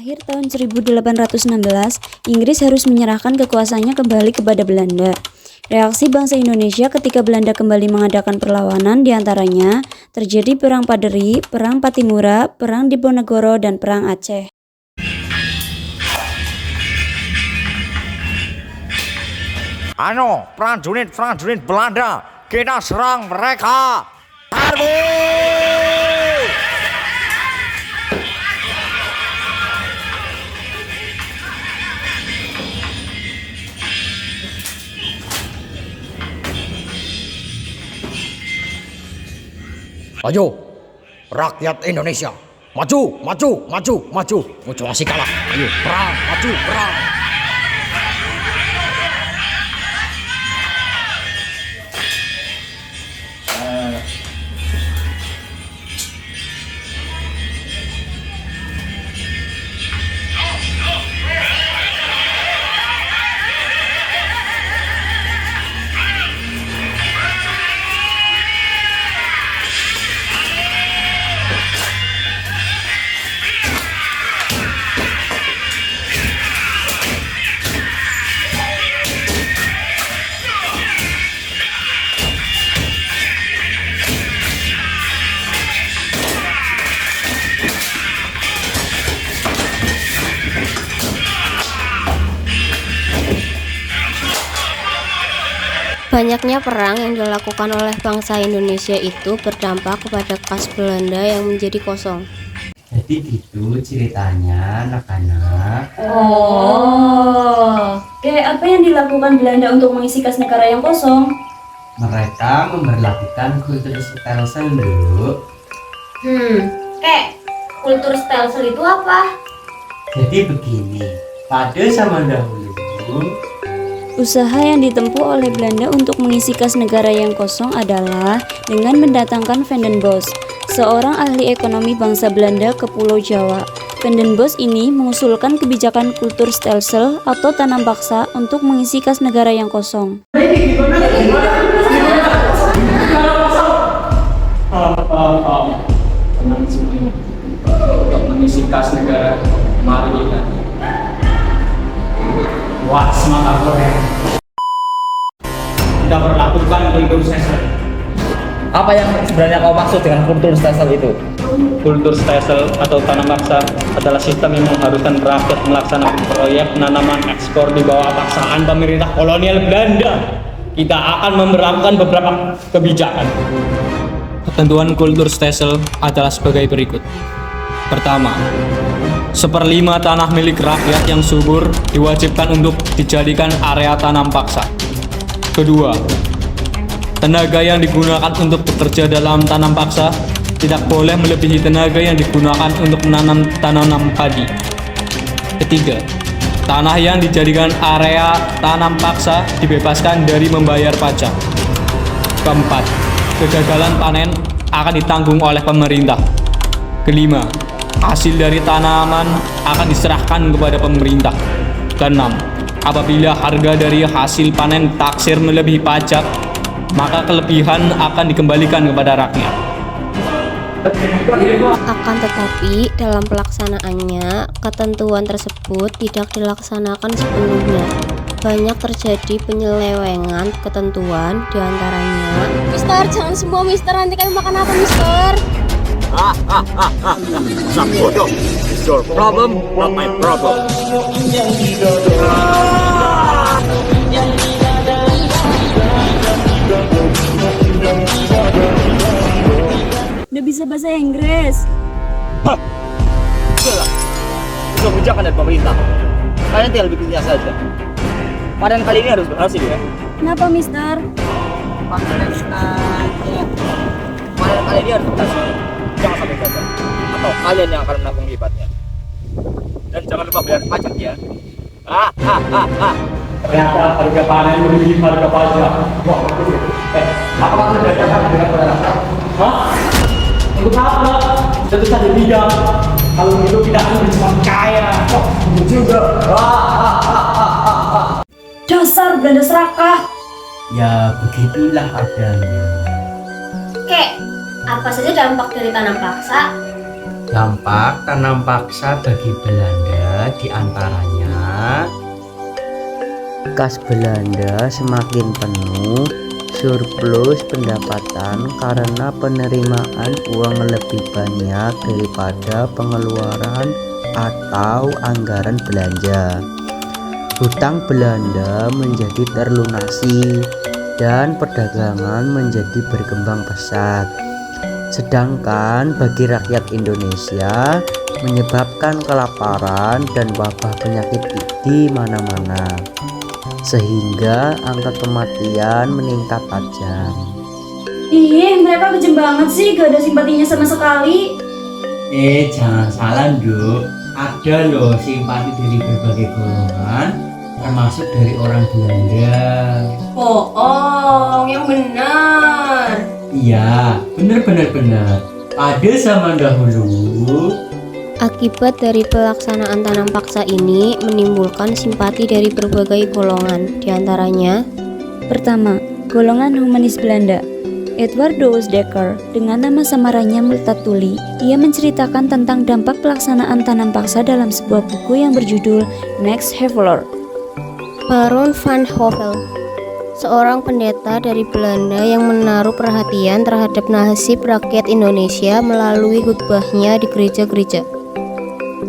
Akhir tahun 1816, Inggris harus menyerahkan kekuasaannya kembali kepada Belanda. Reaksi bangsa Indonesia ketika Belanda kembali mengadakan perlawanan diantaranya terjadi Perang Paderi, Perang Patimura, Perang Diponegoro, dan Perang Aceh. Prajurit Belanda, kita serang mereka. Serbu! Ayo, rakyat Indonesia, maju. Jangan masih kalah. Ayo, perang, maju, perang. Banyaknya perang yang dilakukan oleh bangsa Indonesia itu berdampak kepada kas Belanda yang menjadi kosong. Jadi gitu ceritanya anak-anak. Oh, apa yang dilakukan Belanda untuk mengisi kas negara yang kosong? Mereka memperlakukan kultur stelsel dulu. Kultur stelsel itu apa? Jadi begini, pada zaman dahulu Usaha yang ditempuh oleh Belanda untuk mengisi kas negara yang kosong adalah dengan mendatangkan Van den Bosch, seorang ahli ekonomi bangsa Belanda ke Pulau Jawa. Van den Bosch ini mengusulkan kebijakan kultur stelsel atau tanam paksa untuk mengisi kas negara yang kosong. Untuk mengisi kas negara, mari kita. Wah, semangat keren. Kita berlakukan kultur stelsel. Apa yang sebenarnya kau maksud dengan kultur stelsel itu? Kultur stelsel atau tanam paksa adalah sistem yang mengharuskan rakyat melaksanakan proyek penanaman ekspor di bawah paksaan pemerintah kolonial Belanda. Kita akan memberlakukan beberapa kebijakan. Ketentuan kultur stelsel adalah sebagai berikut. Pertama, 1/5 tanah milik rakyat yang subur diwajibkan untuk dijadikan area tanam paksa. Kedua, tenaga yang digunakan untuk bekerja dalam tanam paksa tidak boleh melebihi tenaga yang digunakan untuk menanam tanaman padi. Ketiga, tanah yang dijadikan area tanam paksa dibebaskan dari membayar pajak. Keempat, kegagalan panen akan ditanggung oleh pemerintah. Kelima, hasil dari tanaman akan diserahkan kepada pemerintah. Keenam, apabila harga dari hasil panen taksir melebihi pajak, maka kelebihan akan dikembalikan kepada rakyat. Akan tetapi, dalam pelaksanaannya, ketentuan tersebut tidak dilaksanakan sepenuhnya. Banyak terjadi penyelewengan ketentuan, diantaranya Mister, jangan semua Mister, nanti kami makan apa Mister? Sang bodoh, it's your problem, not my problem. Udah bisa bahasa Inggris. Itulah, itu kebijakan dari pemerintah. Kalian tinggal bikinnya saja. Panen kali ini harus berhasil ya. Kenapa, Mister? Panen kali ini harus berhasil. Jangan sampai gagal. Atau kalian yang akan menanggung akibatnya. Dan jangan lupa bayar pajak ya. Ternyata harga panen melebihi harga pajak. Wah, apakah Anda dadakan dengan saudara? Untuk apa? Tentu saja tidak. Kalau itu tidak akan bercepat kaya. Juga. Dasar Belanda serakah. ya begitulah adanya. apa saja dampak dari tanam paksa? Dampak tanam paksa bagi Belanda diantaranya kas Belanda semakin penuh, surplus pendapatan karena penerimaan uang lebih banyak daripada pengeluaran atau anggaran belanja. Hutang Belanda menjadi terlunasi dan perdagangan menjadi berkembang pesat. Sedangkan bagi rakyat Indonesia menyebabkan kelaparan dan wabah penyakit di mana-mana, sehingga angka kematian meningkat tajam. Ih, mereka kejam banget sih, gak ada simpatinya sama sekali. Jangan salah Nduk, ada loh simpati dari berbagai golongan, termasuk dari orang Belanda. Yang benar. Iya, benar. Pada zaman dahulu, Akibat dari pelaksanaan tanam paksa ini menimbulkan simpati dari berbagai golongan, diantaranya Pertama, golongan humanis Belanda. Edwardus Dekker dengan nama samarannya Multatuli. Ia menceritakan tentang dampak pelaksanaan tanam paksa dalam sebuah buku yang berjudul Max Havelaar. Baron van Hovel, seorang pendeta dari Belanda yang menaruh perhatian terhadap nasib rakyat Indonesia melalui khutbahnya di gereja-gereja.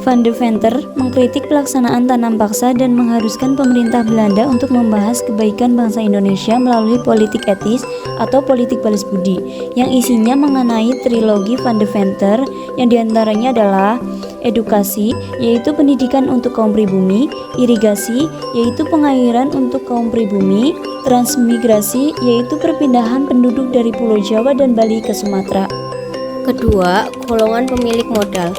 Van de Venter mengkritik pelaksanaan tanam paksa dan mengharuskan pemerintah Belanda untuk membahas kebaikan bangsa Indonesia melalui politik etis atau politik balas budi yang isinya mengenai trilogi Van de Venter yang diantaranya adalah edukasi, yaitu pendidikan untuk kaum pribumi, irigasi, yaitu pengairan untuk kaum pribumi, transmigrasi, yaitu perpindahan penduduk dari Pulau Jawa dan Bali ke Sumatera. Kedua, golongan pemilik modal.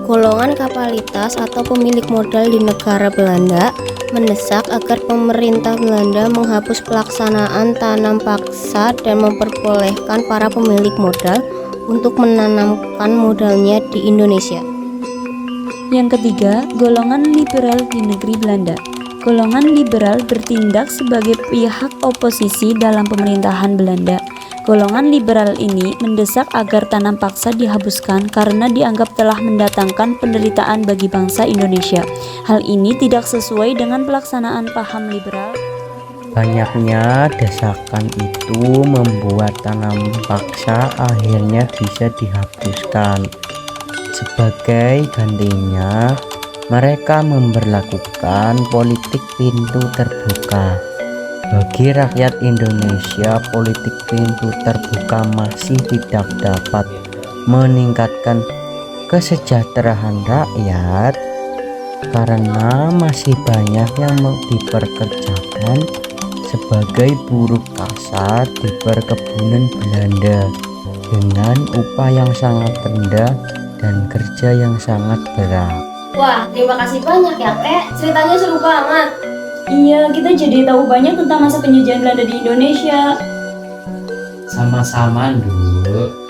Golongan kapitalitas atau pemilik modal di negara Belanda mendesak agar pemerintah Belanda menghapus pelaksanaan tanam paksa dan memperbolehkan para pemilik modal untuk menanamkan modalnya di Indonesia. Yang ketiga, golongan liberal di negeri Belanda. Golongan liberal bertindak sebagai pihak oposisi dalam pemerintahan Belanda. Golongan liberal ini mendesak agar tanam paksa dihapuskan karena dianggap telah mendatangkan penderitaan bagi bangsa Indonesia. Hal ini tidak sesuai dengan pelaksanaan paham liberal. banyaknya desakan itu membuat tanam paksa akhirnya bisa dihapuskan. Sebagai gantinya, mereka memberlakukan politik pintu terbuka. Bagi rakyat Indonesia, politik pintu terbuka masih tidak dapat meningkatkan kesejahteraan rakyat karena masih banyak yang dipekerjakan sebagai buruh kasar di perkebunan Belanda dengan upah yang sangat rendah dan kerja yang sangat berat. Wah, terima kasih banyak ya, Kek. Ceritanya seru banget. Iya, kita jadi tahu banyak tentang masa penjajahan Belanda di Indonesia. Sama-sama, Nduk.